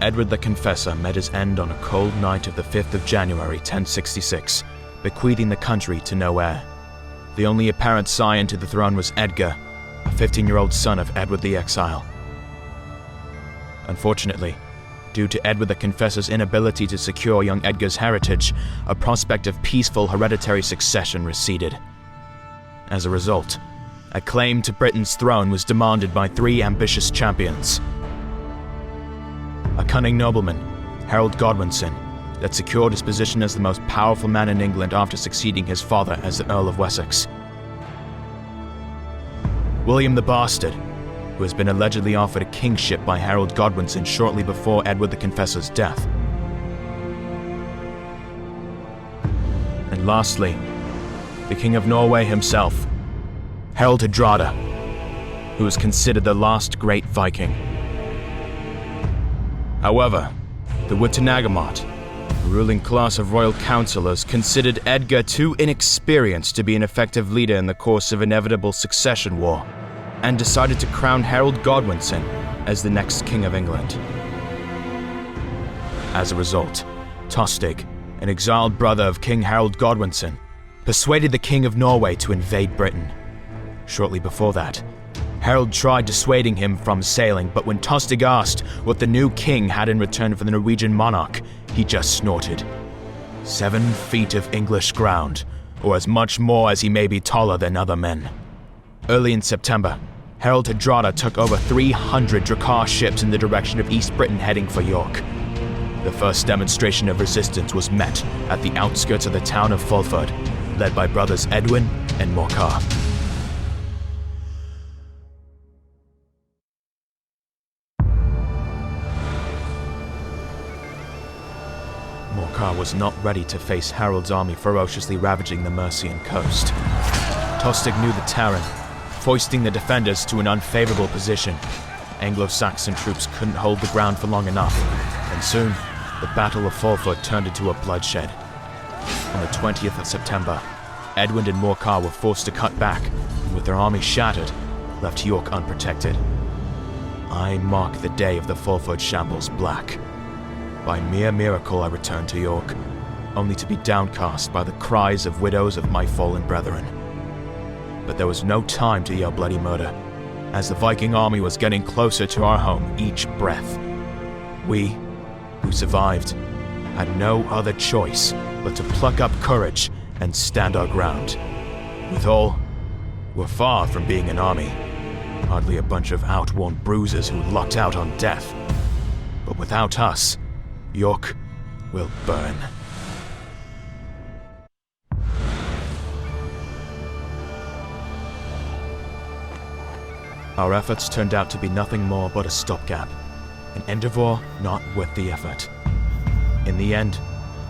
Edward the Confessor met his end on a cold night of the 5th of January 1066, bequeathing the country to no heir. The only apparent scion to the throne was Edgar, a 15-year-old son of Edward the Exile. Unfortunately, due to Edward the Confessor's inability to secure young Edgar's heritage, a prospect of peaceful hereditary succession receded. As a result, a claim to Britain's throne was demanded by 3 ambitious champions. A cunning nobleman, Harold Godwinson, that secured his position as the most powerful man in England after succeeding his father as the Earl of Wessex. William the Bastard, who has been allegedly offered a kingship by Harold Godwinson shortly before Edward the Confessor's death. And lastly, the King of Norway himself, Harald Hardrada, who is considered the last great Viking. However, the Witenagemot, the ruling class of royal councillors, considered Edgar too inexperienced to be an effective leader in the course of inevitable succession war, and decided to crown Harold Godwinson as the next King of England. As a result, Tostig, an exiled brother of King Harold Godwinson, persuaded the King of Norway to invade Britain. Shortly before that, Harold tried dissuading him from sailing, but when Tostig asked what the new king had in return for the Norwegian monarch, he just snorted. 7 feet of English ground, or as much more as he may be taller than other men. Early in September, Harald Hardrada took over 300 Drakkar ships in the direction of East Britain heading for York. The first demonstration of resistance was met at the outskirts of the town of Fulford, led by brothers Edwin and Morcar. Morcar was not ready to face Harold's army ferociously ravaging the Mercian coast. Tostig knew the terrain, foisting the defenders to an unfavorable position. Anglo-Saxon troops couldn't hold the ground for long enough, and soon, the Battle of Fulford turned into a bloodshed. On the 20th of September, Edwin and Morcar were forced to cut back, and with their army shattered, left York unprotected. I mark the day of the Fulford shambles black. By mere miracle I returned to York, only to be downcast by the cries of widows of my fallen brethren. But there was no time to yell bloody murder, as the Viking army was getting closer to our home each breath. We, who survived, had no other choice but to pluck up courage and stand our ground. Withal, we're far from being an army, hardly a bunch of outworn bruisers who lucked out on death. But without us, York will burn. Our efforts turned out to be nothing more but a stopgap, an endeavor not worth the effort. In the end,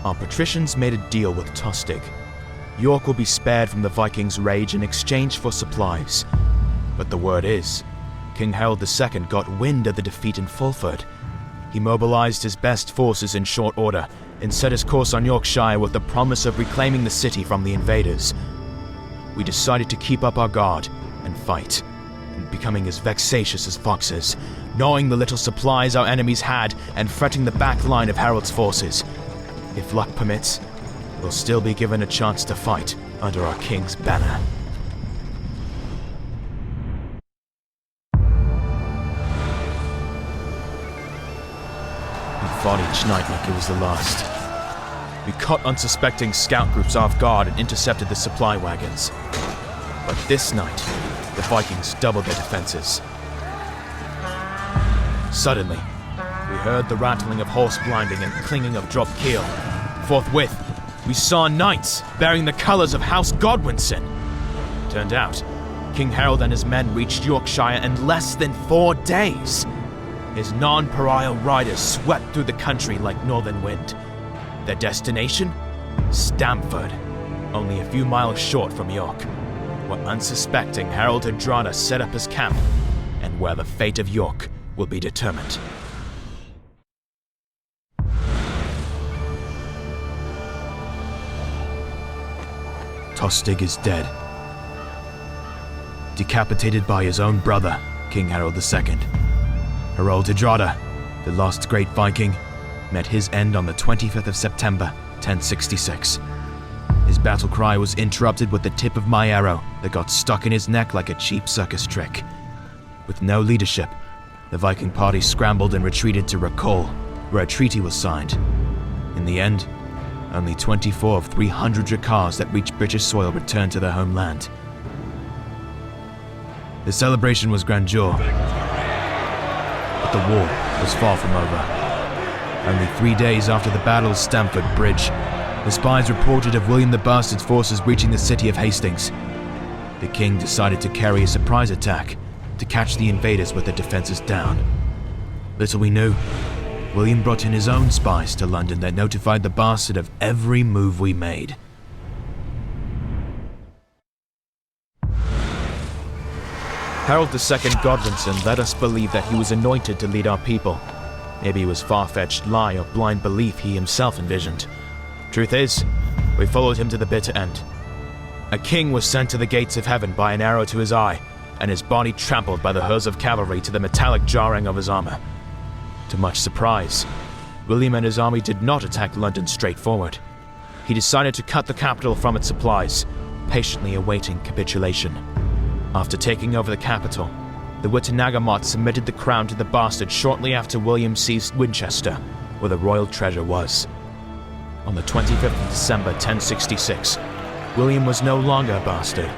our patricians made a deal with Tostig. York will be spared from the Vikings' rage in exchange for supplies. But the word is, King Harold II got wind of the defeat in Fulford. He mobilized his best forces in short order and set his course on Yorkshire with the promise of reclaiming the city from the invaders. We decided to keep up our guard and fight, and becoming as vexatious as foxes, gnawing the little supplies our enemies had and fretting the back line of Harold's forces. If luck permits, we'll still be given a chance to fight under our king's banner. We fought each night like it was the last. We caught unsuspecting scout groups off guard and intercepted the supply wagons. But this night, the Vikings doubled their defenses. Suddenly, we heard the rattling of horse blinding and clinging of dropped keel. Forthwith, we saw knights bearing the colours of House Godwinson. Turned out, King Harold and his men reached Yorkshire in less than 4 days. His non-pariah riders swept through the country like northern wind. Their destination? Stamford, only a few miles short from York, where unsuspecting Harald Hardrada set up his camp, and where the fate of York will be determined. Tostig is dead. Decapitated by his own brother, King Harold II. Harald Hardrada, the lost great Viking, met his end on the 25th of September, 1066. His battle cry was interrupted with the tip of my arrow that got stuck in his neck like a cheap circus trick. With no leadership, the Viking party scrambled and retreated to Recol, where a treaty was signed. In the end, only 24 of 300 Drakars that reached British soil returned to their homeland. The celebration was grandeur, but the war was far from over. Only 3 days after the Battle of Stamford Bridge, the spies reported of William the Bastard's forces reaching the city of Hastings. The king decided to carry a surprise attack to catch the invaders with their defenses down. Little we knew, William brought in his own spies to London that notified the Bastard of every move we made. Harold II Godwinson led us believe that he was anointed to lead our people. Maybe it was far-fetched lie or blind belief he himself envisioned. Truth is, we followed him to the bitter end. A king was sent to the gates of heaven by an arrow to his eye, and his body trampled by the hoofs of cavalry to the metallic jarring of his armor. To much surprise, William and his army did not attack London straightforward. He decided to cut the capital from its supplies, patiently awaiting capitulation. After taking over the capital, the Witenagemot submitted the crown to the Bastard shortly after William seized Winchester, where the royal treasure was. On the 25th of December 1066, William was no longer a bastard,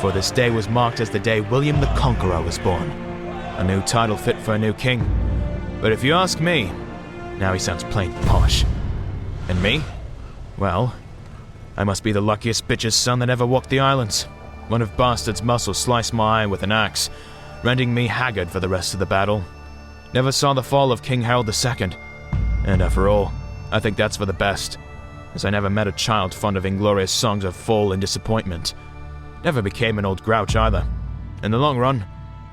for this day was marked as the day William the Conqueror was born. A new title fit for a new king. But if you ask me, now he sounds plain posh. And me? Well, I must be the luckiest bitch's son that ever walked the islands. One of Bastard's muscles sliced my eye with an axe, rendering me haggard for the rest of the battle. Never saw the fall of King Harold II. And after all, I think that's for the best, as I never met a child fond of inglorious songs of fall and disappointment. Never became an old grouch either. In the long run,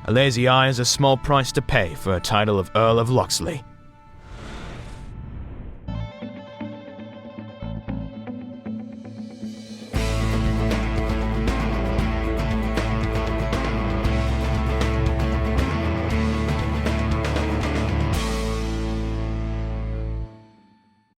a lazy eye is a small price to pay for a title of Earl of Locksley.